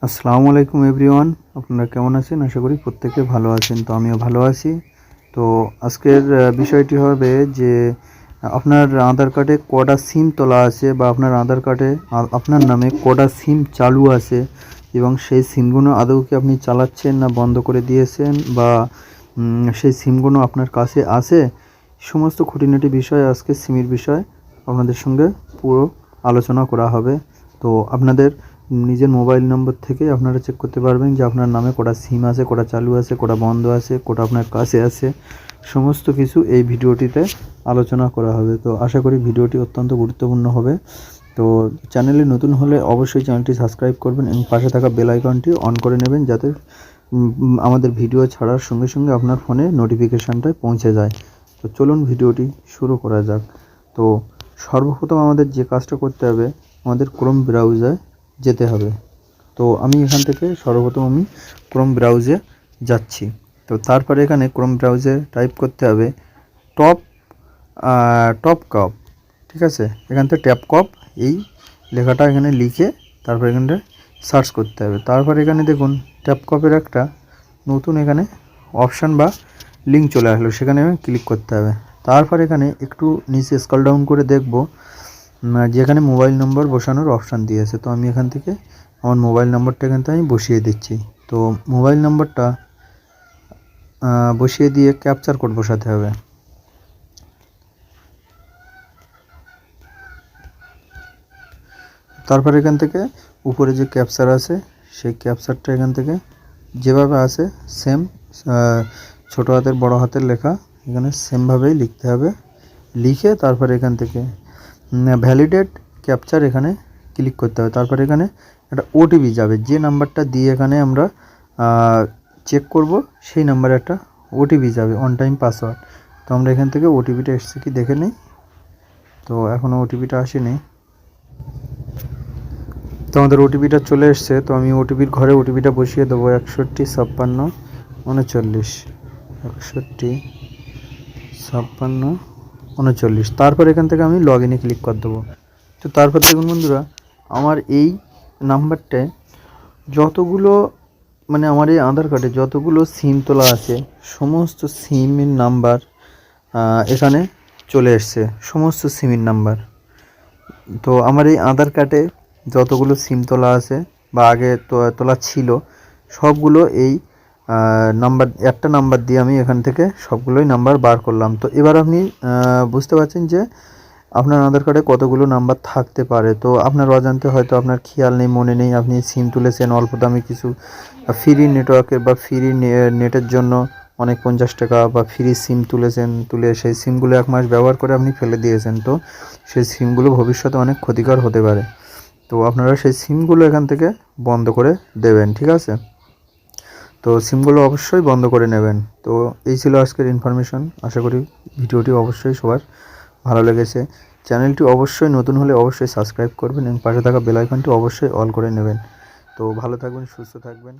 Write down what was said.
আসসালামু আলাইকুম এভরিওয়ান, আপনারা কেমন আছেন? আশা করি প্রত্যেকে ভালো আছেন। তো আমিও ভালো আছি। তো আজকের বিষয়টি হবে যে আপনার আধার কার্ডে কটা সিম তোলা আছে বা আপনার আধার কার্ডে আপনার নামে কটা সিম চালু আছে এবং সেই সিমগুলো আদৌ কি আপনি চালাচ্ছেন না বন্ধ করে দিয়েছেন বা সেই সিমগুলো আপনার কাছে আছে, সমস্ত খুঁটিনাটি বিষয় আজকে সিমের বিষয় আপনাদের সঙ্গে পুরো আলোচনা করা হবে। তো আপনাদের নিজের মোবাইল নম্বর থেকে আপনারা চেক করতে পারবেন যে আপনার নামে কটা সিম আছে, কটা চালু আছে, কটা বন্ধ আছে, কটা আপনার কাছে আছে, সমস্ত কিছু এই ভিডিওটিতে আলোচনা করা হবে। তো আশা করি ভিডিওটি অত্যন্ত গুরুত্বপূর্ণ হবে। তো চ্যানেলে নতুন হলে অবশ্যই চ্যানেলটি সাবস্ক্রাইব করবেন এবং পাশে থাকা বেল আইকনটি অন করে নেবেন, যাতে আমাদের ভিডিও ছাড়ার সঙ্গে সঙ্গে আপনার ফোনে নোটিফিকেশানটায় পৌঁছে যায়। তো চলুন ভিডিওটি শুরু করা যাক। তো সর্বপ্রথম আমাদের যে কাজটা করতে হবে, আমাদের ক্রোম ব্রাউজারে যেতে হবে। তো আমি এখান থেকে সর্বপ্রথম ক্রোম ব্রাউজে যাচ্ছি। তো তারপরে এখানে ক্রোম ব্রাউজে টাইপ করতে হবে টপ টপকপ, ঠিক আছে? এখান থেকে ট্যাপকপ এই লেখাটা এখানে লিখে তারপর এখানটা সার্চ করতে হবে। তারপর এখানে দেখুন ট্যাপকপের একটা নতুন এখানে অপশান বা লিঙ্ক চলে আসলো, সেখানে ক্লিক করতে হবে। তারপর এখানে একটু নিচে স্ক্রল ডাউন করে দেখব যেখানে মোবাইল নম্বর বসানোর অপশান দিয়েছে। তো আমি এখান থেকে আমার মোবাইল নম্বরটা এখান থেকে আমি বসিয়ে দিচ্ছি। তো মোবাইল নম্বরটা বসিয়ে দিয়ে ক্যাপচার কোড বসাতে হবে। তারপর এখান থেকে উপরে যে ক্যাপচার আছে সেই ক্যাপচারটা এখান থেকে যেভাবে আছে সেম ছোটো হাতের বড় হাতের লেখা এখানে সেমভাবেই লিখতে হবে। লিখে তারপর এখান থেকে ভ্যালিডেট ক্যাপচার এখানে ক্লিক করতে হবে। তারপর এখানে একটা ওটিপি যাবে, যে নাম্বারটা দিয়ে এখানে আমরা চেক করব সেই নাম্বারে একটা ওটিপি যাবে, অন টাইম পাসওয়ার্ড। তো আমরা এখান থেকে ওটিপিটা এসছে কি দেখে নিই। তো এখনও ওটিপিটা আসেনি। তো আমাদের ওটিপিটা চলে এসছে। তো আমি ওটিপির ঘরে ওটিপিটা বসিয়ে দেবো 61 56 39 61 56 39। তারপর এখান থেকে আমি লগ ইনে ক্লিক করে দেবো। তো তারপর দেখুন বন্ধুরা, আমার এই নাম্বারটায় যতগুলো আমার এই আধার কার্ডে যতগুলো সিম তোলা আছে সমস্ত সিমের নাম্বার এখানে চলে এসছে, সমস্ত সিমের নাম্বার। তো আমার এই আধার কার্ডে যতগুলো সিম তোলা আছে বা আগে তোলা ছিল সবগুলো এই নাম্বার, একটা নাম্বার দিয়ে আমি এখান থেকে সবগুলোই নাম্বার বার করলাম। তো এবার আপনি বুঝতে পারছেন যে আপনার আধার কার্ডে কতগুলো নাম্বার থাকতে পারে। তো আপনার অজান্তে হয়তো আপনার খেয়াল নেই, মনে নেই, আপনি সিম তুলেছেন অল্প দামে কিছু ফ্রি নেটওয়ার্কের বা ফ্রি নেটের জন্য অনেক 50 টাকা বা ফ্রি সিম তুলেছেন, তুলে সেই সিমগুলো 1 মাস ব্যবহার করে আপনি ফেলে দিয়েছেন। তো সেই সিমগুলো ভবিষ্যতে অনেক ক্ষতিকর হতে পারে। তো আপনারা সেই সিমগুলো এখান থেকে বন্ধ করে দেবেন, ঠিক আছে? তো সিমগুলো অবশ্যই বন্ধ করে নেবেন। তো এই ছিল আজকের ইনফরমেশন। আশা করি ভিডিওটি অবশ্যই সবার ভালো লেগেছে। চ্যানেলটি অবশ্যই নতুন হলে অবশ্যই সাবস্ক্রাইব করবেন এবং পাশে থাকা বেল আইকনটি অবশ্যই অল করে নেবেন। তো ভালো থাকবেন, সুস্থ থাকবেন।